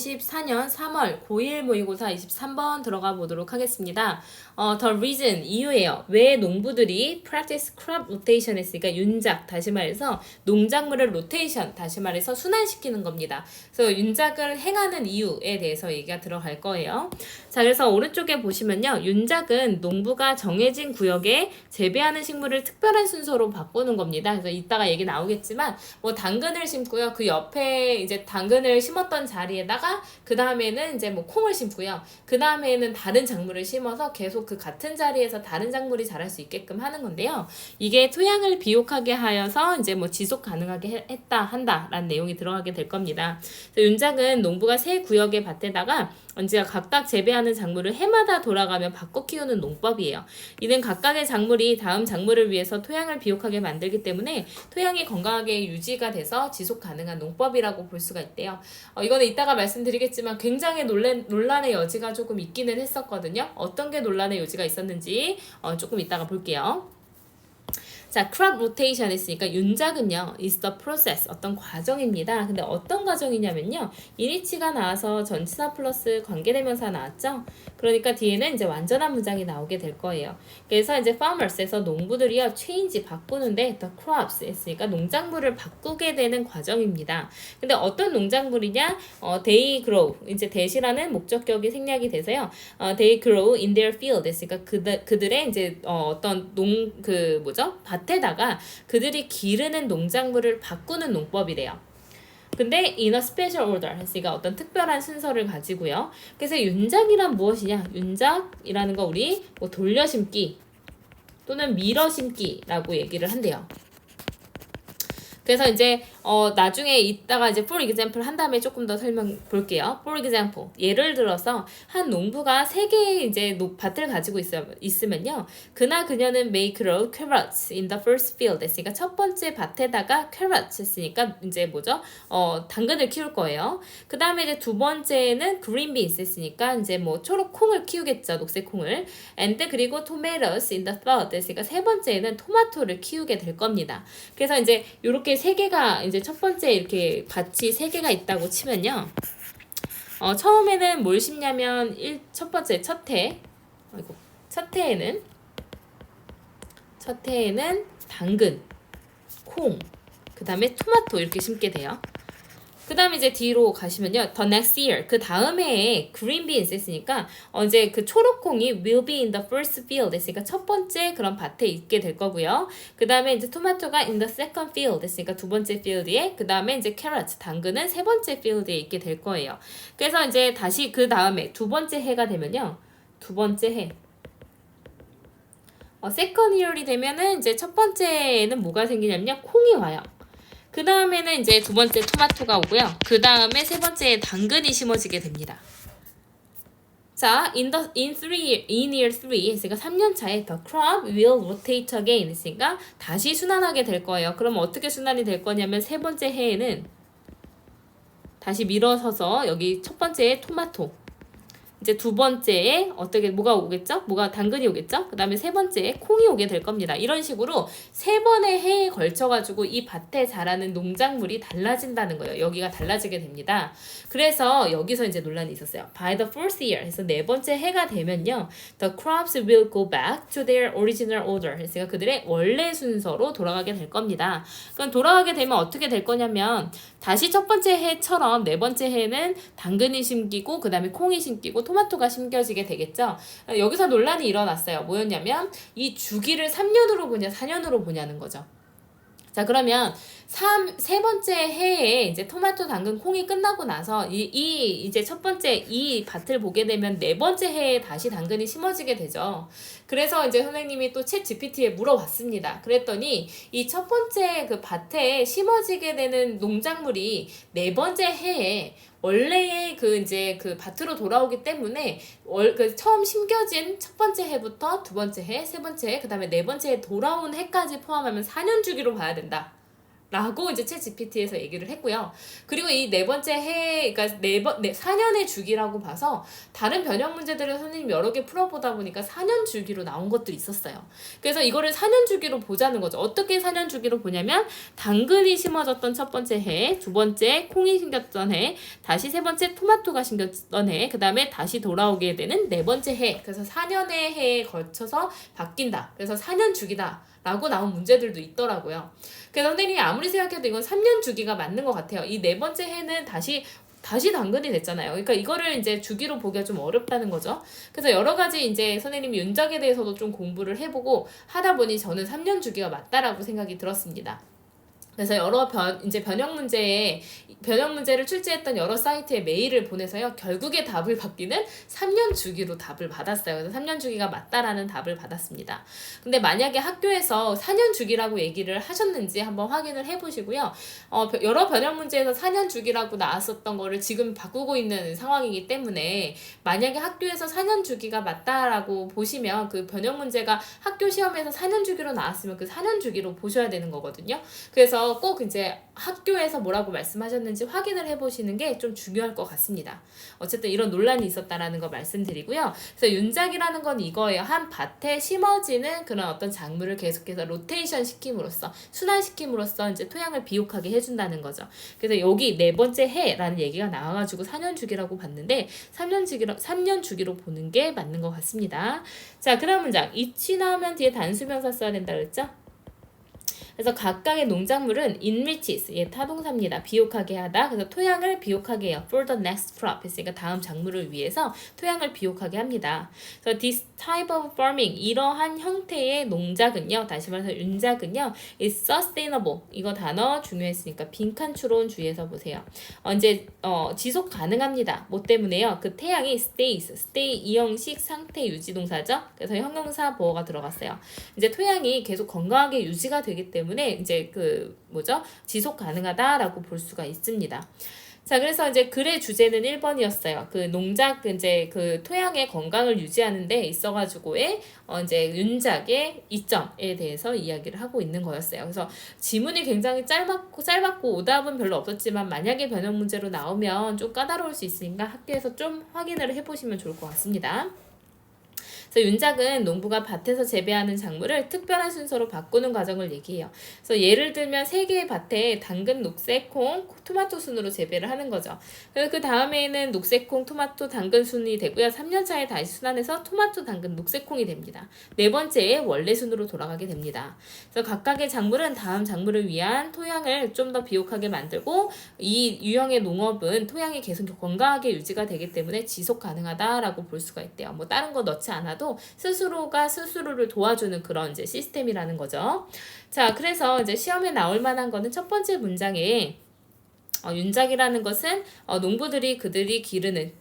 2024년 3월 고1 모의고사 23번 들어가 보도록 하겠습니다. The reason, 이유예요. 왜 농부들이 practice crop rotation 했으니까 윤작, 다시 말해서 농작물을 rotation, 다시 말해서 순환시키는 겁니다. 그래서 윤작을 행하는 이유에 대해서 얘기가 들어갈 거예요. 자, 그래서 오른쪽에 보시면요. 윤작은 농부가 정해진 구역에 재배하는 식물을 특별한 순서로 바꾸는 겁니다. 그래서 이따가 얘기 나오겠지만 뭐 당근을 심고요. 그 옆에 이제 당근을 심었던 자리에다가 그 다음에는 이제 뭐 콩을 심고요. 그 다음에는 다른 작물을 심어서 계속 그 같은 자리에서 다른 작물이 자랄 수 있게끔 하는 건데요. 이게 토양을 비옥하게 하여서 이제 뭐 지속 가능하게 한다라는 내용이 들어가게 될 겁니다. 윤작은 농부가 새 구역의 밭에다가 언제 각각 재배하는 작물을 해마다 돌아가며 바꿔 키우는 농법이에요. 이는 각각의 작물이 다음 작물을 위해서 토양을 비옥하게 만들기 때문에 토양이 건강하게 유지가 돼서 지속 가능한 농법이라고 볼 수가 있대요. 이거는 이따가 말씀드리겠지만 굉장히 논란의 여지가 조금 있기는 했었거든요. 어떤 게 논란의 여지가 있었는지 조금 이따가 볼게요. 자, crop rotation 했으니까 윤작은요, is the process, 어떤 과정입니다. 근데 어떤 과정이냐면요, 이니치가 나와서 전치사 플러스 관계대명사 나왔죠? 그러니까 뒤에는 이제 완전한 문장이 나오게 될 거예요. 그래서 이제 farmers에서 농부들이요, change, 바꾸는데 the crops 했으니까 농작물을 바꾸게 되는 과정입니다. 근데 어떤 농작물이냐? they grow, 이제 that이라는 목적격이 생략이 돼서요, they grow in their field 했으니까 그들의 이제 어떤 밭에다가 그들이 기르는 농작물을 바꾸는 농법이래요. 근데 in a special order 했으니까 어떤 특별한 순서를 가지고요. 그래서 윤작이란 무엇이냐? 윤작이라는 거 우리 뭐 돌려심기 또는 밀어심기라고 얘기를 한대요. 그래서 이제 나중에 이따가 이제 for example 한 다음에 조금 더 설명 볼게요. For example, 예를 들어서 한 농부가 3개의 이제 밭을 가지고 있으면요. 그나 그녀는 may grow carrots in the first field 했으니까 첫 번째 밭에다가 carrots 했으니까 이제 뭐죠? 당근을 키울 거예요. 그 다음에 이제 두 번째는 green beans 했으니까 이제 뭐 초록 콩을 키우겠죠. 녹색 콩을. and 그리고 tomatoes in the third 했으니까 세 번째는 토마토를 키우게 될 겁니다. 그래서 이제 요렇게 3개가 이제 첫 번째 이렇게 밭이 3개가 있다고 치면요. 처음에는 뭘 심냐면 첫 번째 첫 해에는 당근, 콩, 그 다음에 토마토 이렇게 심게 돼요. 그 다음에 이제 뒤로 가시면요. The next year. 그 다음 해에 green beans 했으니까 이제 그 초록콩이 will be in the first field 했으니까 첫 번째 그런 밭에 있게 될 거고요. 그 다음에 이제 토마토가 in the second field 했으니까 두 번째 field에 그 다음에 이제 carrot, 당근은 세 번째 field에 있게 될 거예요. 그래서 이제 다시 그 다음에 두 번째 해가 되면요. 두 번째 해. second year이 되면은 이제 첫 번째에는 뭐가 생기냐면요. 콩이 와요. 그 다음에는 이제 두 번째 토마토가 오고요. 그 다음에 세 번째 당근이 심어지게 됩니다. 자, in year 3 했으니까 3년 차에 the crop will rotate again 했으니까 다시 순환하게 될 거예요. 그럼 어떻게 순환이 될 거냐면 세 번째 해에는 다시 밀어서서 여기 첫 번째 토마토, 이제 두 번째에 뭐가 오겠죠? 당근이 오겠죠? 그 다음에 세 번째에 콩이 오게 될 겁니다. 이런 식으로 세 번의 해에 걸쳐가지고 이 밭에 자라는 농작물이 달라진다는 거예요. 여기가 달라지게 됩니다. 그래서 여기서 이제 논란이 있었어요. By the fourth year 해서 네 번째 해가 되면요. The crops will go back to their original order. 그래서 그들의 원래 순서로 돌아가게 될 겁니다. 그럼 돌아가게 되면 어떻게 될 거냐면 다시 첫 번째 해처럼 네 번째 해는 당근이 심기고 그 다음에 콩이 심기고 토마토가 심겨지게 되겠죠. 여기서 논란이 일어났어요. 뭐였냐면 이 주기를 3년으로 보냐 4년으로 보냐는 거죠. 자, 그러면 세 번째 해에 이제 토마토, 당근, 콩이 끝나고 나서 이제 첫 번째 이 밭을 보게 되면 네 번째 해에 다시 당근이 심어지게 되죠. 그래서 이제 선생님이 또 챗 GPT에 물어봤습니다. 그랬더니 이 첫 번째 그 밭에 심어지게 되는 농작물이 네 번째 해에 원래의 이제 그 밭으로 돌아오기 때문에 처음 심겨진 첫 번째 해부터 두 번째 해, 세 번째 해, 그 다음에 네 번째 해 돌아온 해까지 포함하면 4년 주기로 봐야 된다. 라고 이제 챗 GPT에서 얘기를 했고요. 그리고 이 네 번째 해, 그러니까 4년의 주기라고 봐서 다른 변형 문제들을 선생님이 여러 개 풀어보다 보니까 4년 주기로 나온 것들이 있었어요. 그래서 이거를 4년 주기로 보자는 거죠. 어떻게 4년 주기로 보냐면 당근이 심어졌던 첫 번째 해, 두 번째 콩이 심겼던 해, 다시 세 번째 토마토가 심겼던 해, 그 다음에 다시 돌아오게 되는 네 번째 해. 그래서 4년의 해에 걸쳐서 바뀐다. 그래서 4년 주기다. 라고 나온 문제들도 있더라고요. 그래서 선생님이 아무리 생각해도 이건 3년 주기가 맞는 것 같아요. 이 네 번째 해는 다시 당근이 됐잖아요. 그러니까 이거를 이제 주기로 보기가 좀 어렵다는 거죠. 그래서 여러 가지 이제 선생님이 윤작에 대해서도 좀 공부를 해보고 하다 보니 저는 3년 주기가 맞다라고 생각이 들었습니다. 그래서 여러 변형 문제를 출제했던 여러 사이트에 메일을 보내서요. 결국에 답을 받기는 3년 주기로 답을 받았어요. 그래서 3년 주기가 맞다라는 답을 받았습니다. 근데 만약에 학교에서 4년 주기라고 얘기를 하셨는지 한번 확인을 해보시고요. 여러 변형 문제에서 4년 주기라고 나왔었던 거를 지금 바꾸고 있는 상황이기 때문에 만약에 학교에서 4년 주기가 맞다라고 보시면 그 변형 문제가 학교 시험에서 4년 주기로 나왔으면 그 4년 주기로 보셔야 되는 거거든요. 그래서 꼭 이제 학교에서 뭐라고 말씀하셨는지 확인을 해보시는 게 좀 중요할 것 같습니다. 어쨌든 이런 논란이 있었다라는 거 말씀드리고요. 그래서 윤작이라는 건 이거예요. 한 밭에 심어지는 그런 어떤 작물을 계속해서 로테이션 시킴으로써 순환시킴으로써 이제 토양을 비옥하게 해준다는 거죠. 그래서 여기 네 번째 해라는 얘기가 나와가지고 4년 주기라고 봤는데 3년 주기로 보는 게 맞는 것 같습니다. 자, 그다음 문장. 이치 나오면 뒤에 단수명사 써야 된다 그랬죠? 그래서 각각의 농작물은 enriches, 타동사입니다. 비옥하게 하다. 그래서 토양을 비옥하게 해요. For the next crop 했으니까 다음 작물을 위해서 토양을 비옥하게 합니다. 그래서 this type of farming, 이러한 형태의 농작은요, 다시 말해서 윤작은요, is sustainable. 이거 단어 중요했으니까 빈칸 추론 주의해서 보세요. 이제 지속 가능합니다. 뭐 때문에요? 그 태양이 stay 이 형식 상태 유지 동사죠. 그래서 형용사 보어가 들어갔어요. 이제 토양이 계속 건강하게 유지가 되기 때문에 이제 지속 가능하다라고 볼 수가 있습니다. 자, 그래서 이제 글의 주제는 1번이었어요. 그 농작, 이제 그 토양의 건강을 유지하는 데 있어가지고의, 이제 윤작의 이점에 대해서 이야기를 하고 있는 거였어요. 그래서 지문이 굉장히 짧았고 오답은 별로 없었지만 만약에 변형 문제로 나오면 좀 까다로울 수 있으니까 학교에서 좀 확인을 해보시면 좋을 것 같습니다. 그래서 윤작은 농부가 밭에서 재배하는 작물을 특별한 순서로 바꾸는 과정을 얘기해요. 그래서 예를 들면 3개의 밭에 당근, 녹색, 콩, 토마토 순으로 재배를 하는 거죠. 그래서 그 다음에는 녹색, 콩, 토마토, 당근 순이 되고요. 3년 차에 다시 순환해서 토마토, 당근, 녹색, 콩이 됩니다. 네 번째에 원래 순으로 돌아가게 됩니다. 그래서 각각의 작물은 다음 작물을 위한 토양을 좀 더 비옥하게 만들고 이 유형의 농업은 토양이 계속 건강하게 유지가 되기 때문에 지속 가능하다라고 볼 수가 있대요. 뭐 다른 거 넣지 않아도 스스로가 스스로를 도와주는 그런 이제 시스템이라는 거죠. 자, 그래서 이제 시험에 나올 만한 거는 첫 번째 문장에 윤작이라는 것은 농부들이 그들이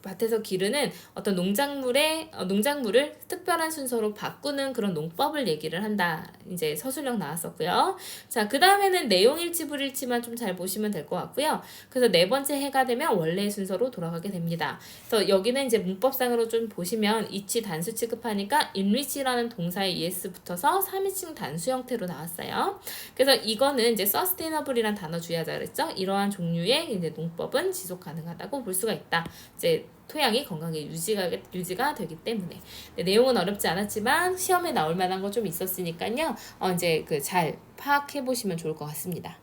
밭에서 기르는 어떤 농작물을 특별한 순서로 바꾸는 그런 농법을 얘기를 한다. 이제 서술형 나왔었고요. 자, 그 다음에는 내용일치 불일치만 좀 잘 보시면 될 것 같고요. 그래서 네 번째 해가 되면 원래의 순서로 돌아가게 됩니다. 그래서 여기는 이제 문법상으로 좀 보시면 이치 단수 취급하니까 enrich라는 동사에 es 붙어서 3인칭 단수 형태로 나왔어요. 그래서 이거는 이제 sustainable이란 단어 주의하자 그랬죠? 이러한 종류의 이제 농법은 지속 가능하다고 볼 수가 있다. 이제 토양이 건강하게 유지가 되기 때문에. 내용은 어렵지 않았지만 시험에 나올 만한 거 좀 있었으니까요. 이제 잘 파악해 보시면 좋을 것 같습니다.